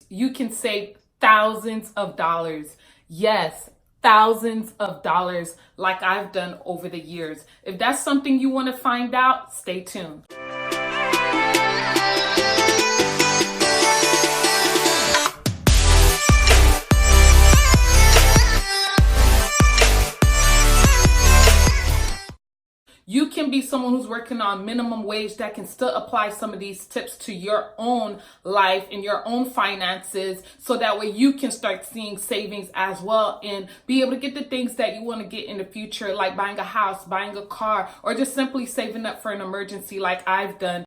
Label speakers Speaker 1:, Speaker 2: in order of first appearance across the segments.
Speaker 1: you can save thousands of dollars. Yes, thousands of dollars, like I've done over the years. If that's something you want to find out, stay tuned. You can be someone who's working on minimum wage that can still apply some of these tips to your own life and your own finances, so that way you can start seeing savings as well and be able to get the things that you want to get in the future, like buying a house, buying a car, or just simply saving up for an emergency like I've done.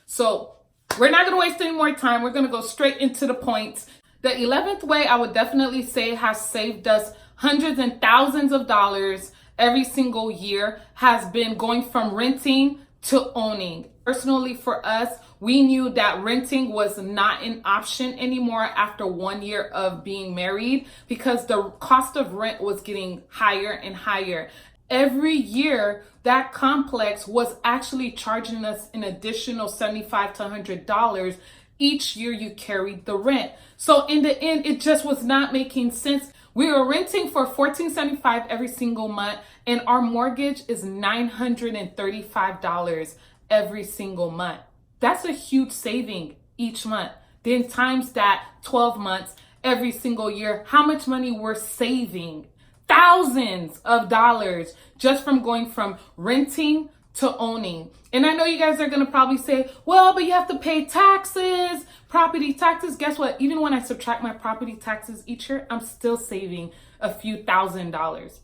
Speaker 1: So we're not going to waste any more time. We're going to go straight into the points. The 11th way I would definitely say has saved us hundreds and thousands of dollars every single year has been going from renting to owning. Personally, for us, we knew that renting was not an option anymore after 1 year of being married, because the cost of rent was getting higher and higher. Every year, that complex was actually charging us an additional $75 to $100 each year you carried the rent. So in the end, it just was not making sense. We were renting for $14.75 every single month, and our mortgage is $935 every single month. That's a huge saving each month. Then times that 12 months every single year, how much money we're saving? Thousands of dollars just from going from renting to owning. And I know you guys are going to probably say, well, but you have to pay taxes, property taxes. Guess what? Even when I subtract my property taxes each year, I'm still saving a few $1,000s.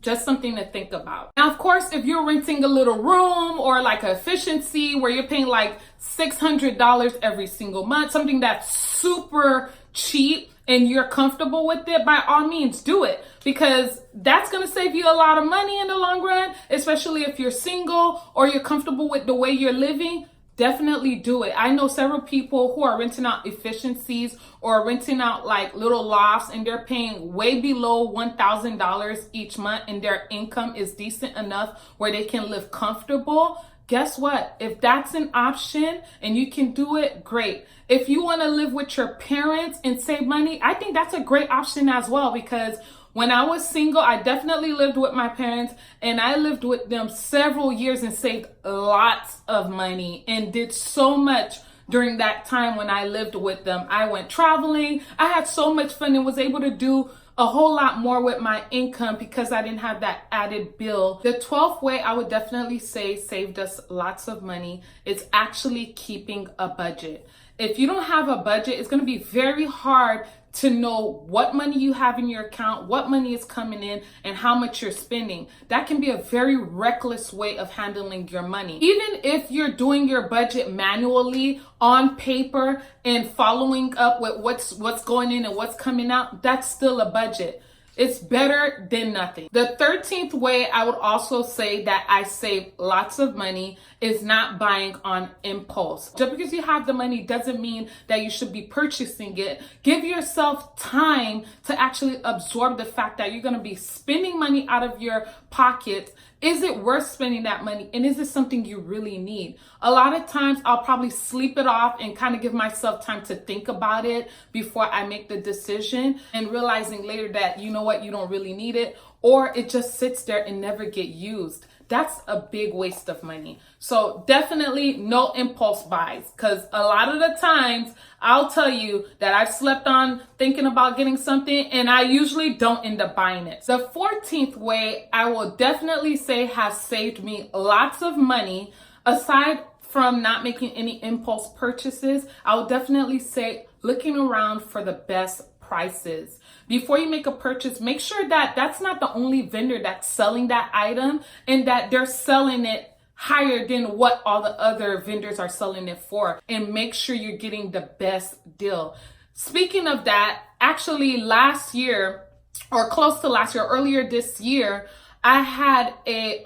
Speaker 1: Just something to think about. Now, of course, if you're renting a little room or like a efficiency where you're paying like $600 every single month, something that's super cheap, and you're comfortable with it, by all means do it, because that's going to save you a lot of money in the long run, especially if you're single or you're comfortable with the way you're living. Definitely do it. I know several people who are renting out efficiencies or renting out like little lofts, and they're paying way below $1,000 each month, and their income is decent enough where they can live comfortable. Guess what? If that's an option and you can do it, great. If you want to live with your parents and save money, I think that's a great option as well, because when I was single, I definitely lived with my parents, and I lived with them several years and saved lots of money and did so much during that time when I lived with them. I went traveling. I had so much fun and was able to do a whole lot more with my income because I didn't have that added bill. The 12th way I would definitely say saved us lots of money is actually keeping a budget. If you don't have a budget, it's going to be very hard to know what money you have in your account, what money is coming in, and how much you're spending. That can be a very reckless way of handling your money. Even if you're doing your budget manually on paper and following up with what's going in and what's coming out, that's still a budget. It's better than nothing. The 13th way I would also say that I save lots of money is not buying on impulse. Just because you have the money doesn't mean that you should be purchasing it. Give yourself time to actually absorb the fact that you're going to be spending money out of your pocket. Is it worth spending that money? And is it something you really need? A lot of times I'll probably sleep it off and kind of give myself time to think about it before I make the decision, and realizing later that, you know what, you don't really need it, or it just sits there and never get used. That's a big waste of money. So definitely no impulse buys, because a lot of the times I'll tell you that I've slept on thinking about getting something and I usually don't end up buying it. The 14th way I will definitely say has saved me lots of money, aside from not making any impulse purchases, I will definitely say looking around for the best prices. Before you make a purchase, make sure that that's not the only vendor that's selling that item and that they're selling it higher than what all the other vendors are selling it for, and make sure you're getting the best deal. Speaking of that, actually last year, or close to last year, earlier this year, I had a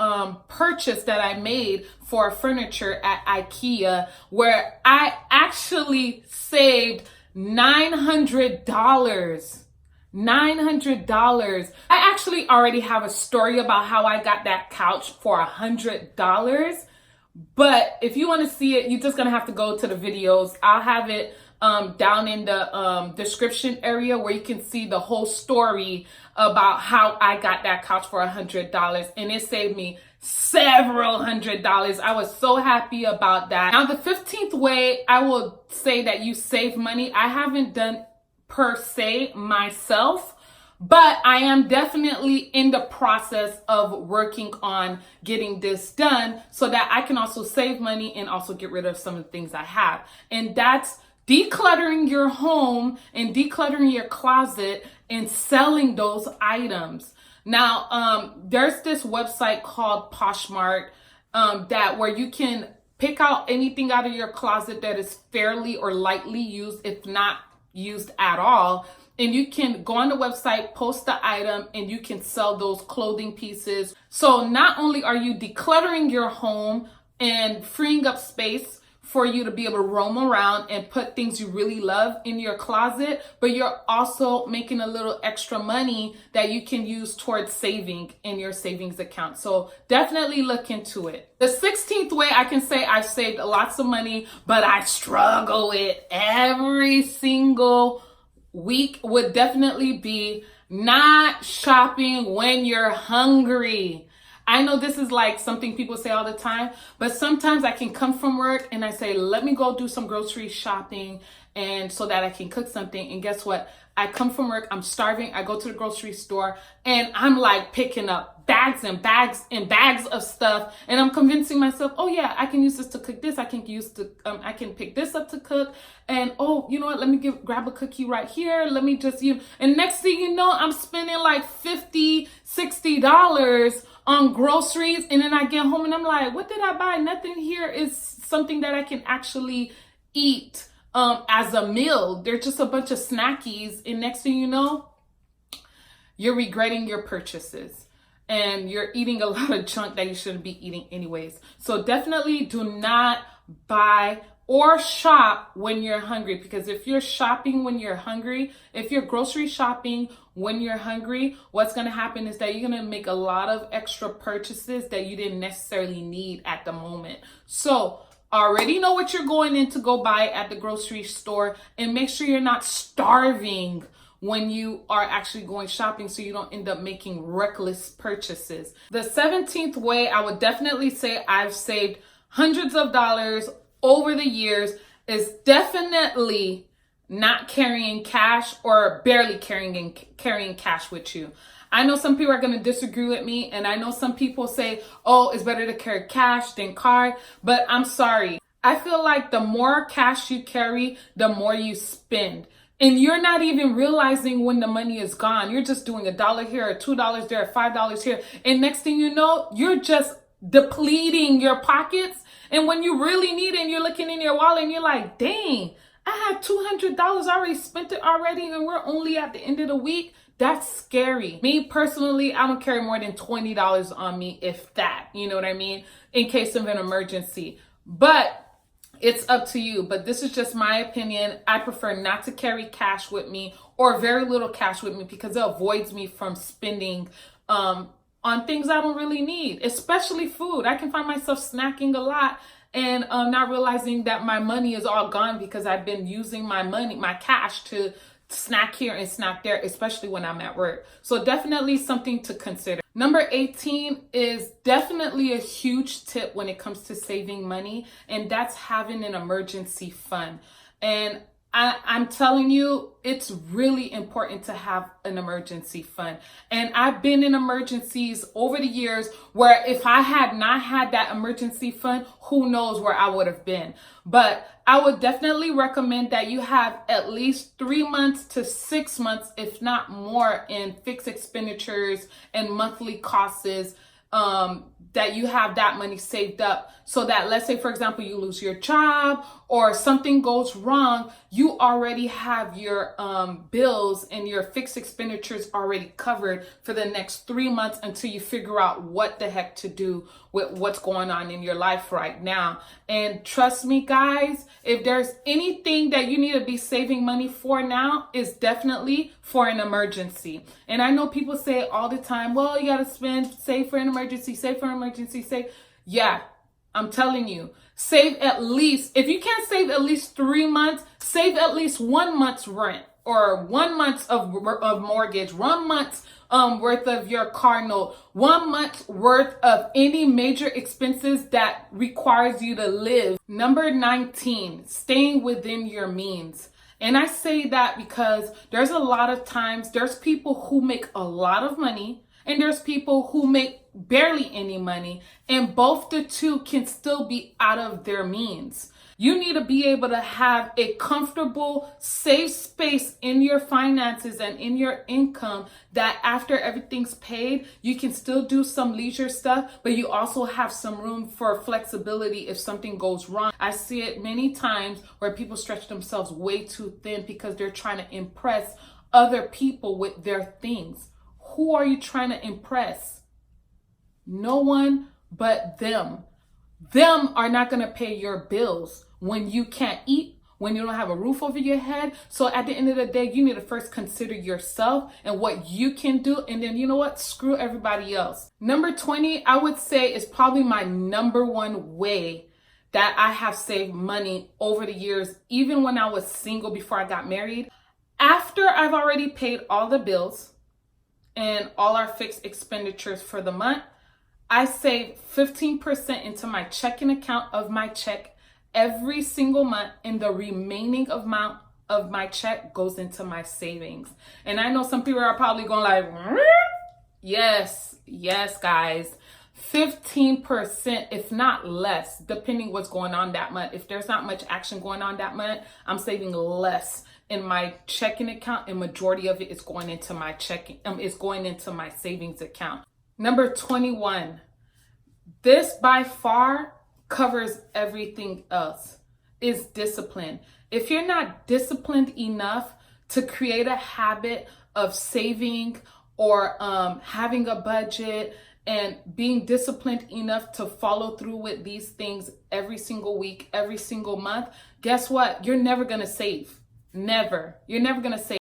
Speaker 1: purchase that I made for furniture at IKEA where I actually saved $900. $900. I actually already have a story about how I got that couch for $100, But if you want to see it, you're just going to have to go to the videos. I'll have it down in the description area where you can see the whole story about how I got that couch for $100, and it saved me several $100s. I was so happy about that. Now, the 15th way I will say that you save money, I haven't done per se myself, but I am definitely in the process of working on getting this done so that I can also save money and also get rid of some of the things I have. And that's decluttering your home and decluttering your closet and selling those items. Now, there's this website called Poshmark that where you can pick out anything out of your closet that is fairly or lightly used, if not used at all. And you can go on the website, post the item, and you can sell those clothing pieces. So not only are you decluttering your home and freeing up space for you to be able to roam around and put things you really love in your closet, but you're also making a little extra money that you can use towards saving in your savings account. So definitely look into it. The 16th way I can say I've saved lots of money, but I struggle with every single week would definitely be not shopping when you're hungry. I know this is like something people say all the time, but sometimes I can come from work and I say, let me go do some grocery shopping and so that I can cook something. And guess what? I come from work, I'm starving, I go to the grocery store and I'm like picking up bags and bags and bags of stuff. And I'm convincing myself, oh yeah, I can use this to cook this. I can pick this up to cook. And oh, you know what? Let me grab a cookie right here. Let me just, and next thing you know, I'm spending like $50, $60 on groceries, and then I get home and I'm like, what did I buy? Nothing here is something that I can actually eat as a meal. They're just a bunch of snackies, and next thing you know, you're regretting your purchases and you're eating a lot of junk that you shouldn't be eating anyways. So definitely do not buy or shop when you're hungry, because if you're shopping when you're hungry, if you're grocery shopping when you're hungry, what's going to happen is that you're going to make a lot of extra purchases that you didn't necessarily need at the moment. So already know what you're going in to go buy at the grocery store, and make sure you're not starving when you are actually going shopping so you don't end up making reckless purchases. The 17th way I would definitely say I've saved hundreds of dollars over the years is definitely not carrying cash or barely carrying cash with you. I know some people are going to disagree with me, and I know some people say, oh, it's better to carry cash than card, but I'm sorry. I feel like the more cash you carry, the more you spend. And you're not even realizing when the money is gone. You're just doing $1 here or $2 there or $5 here. And next thing you know, you're just depleting your pockets. And when you really need it and you're looking in your wallet and you're like, dang, I had $200 already, spent it already, and we're only at the end of the week. That's scary. Me personally, I don't carry more than $20 on me, if that, you know what I mean? In case of an emergency. But it's up to you. But this is just my opinion. I prefer not to carry cash with me or very little cash with me because it avoids me from spending on things I don't really need, especially food. I can find myself snacking a lot and not realizing that my money is all gone because I've been using my cash to snack here and snack there, especially when I'm at work. So definitely something to consider. Number 18 is definitely a huge tip when it comes to saving money, and that's having an emergency fund. And I'm telling you, it's really important to have an emergency fund. And I've been in emergencies over the years where if I had not had that emergency fund, who knows where I would have been. But I would definitely recommend that you have at least 3 months to 6 months, if not more, in fixed expenditures and monthly costs, that you have that money saved up so that, let's say, for example, you lose your job or something goes wrong, you already have your bills and your fixed expenditures already covered for the next 3 months until you figure out what the heck to do with what's going on in your life right now. And trust me, guys, if there's anything that you need to be saving money for now, is definitely for an emergency. And I know people say all the time, well, you got to save for an emergency, save for an emergency, save. Yeah, I'm telling you, save at least, if you can't save at least 3 months, save at least 1 month's rent or 1 month of mortgage, 1 month's worth of your car note, 1 month worth of any major expenses that requires you to live. Number 19, staying within your means. And I say that because there's a lot of times, there's people who make a lot of money and there's people who make barely any money, and both the two can still be out of their means. You need to be able to have a comfortable, safe space in your finances and in your income that after everything's paid, you can still do some leisure stuff, but you also have some room for flexibility if something goes wrong. I see it many times where people stretch themselves way too thin because they're trying to impress other people with their things. Who are you trying to impress? No one but them. Them are not going to pay your bills when you can't eat, when you don't have a roof over your head. So at the end of the day, you need to first consider yourself and what you can do. And then, you know what? Screw everybody else. Number 20, I would say, is probably my number one way that I have saved money over the years, even when I was single before I got married. After I've already paid all the bills and all our fixed expenditures for the month, I save 15% into my checking account of my check every single month, and the remaining amount of my check goes into my savings. And I know some people are probably going like, yes, guys, 15%, if not less, depending what's going on that month. If there's not much action going on that month, I'm saving less in my checking account, and majority of it is going into my my savings account. Number 21, this by far covers everything else, is discipline. If you're not disciplined enough to create a habit of saving or having a budget and being disciplined enough to follow through with these things every single week, every single month, guess what? You're never going to save. Never. You're never going to save.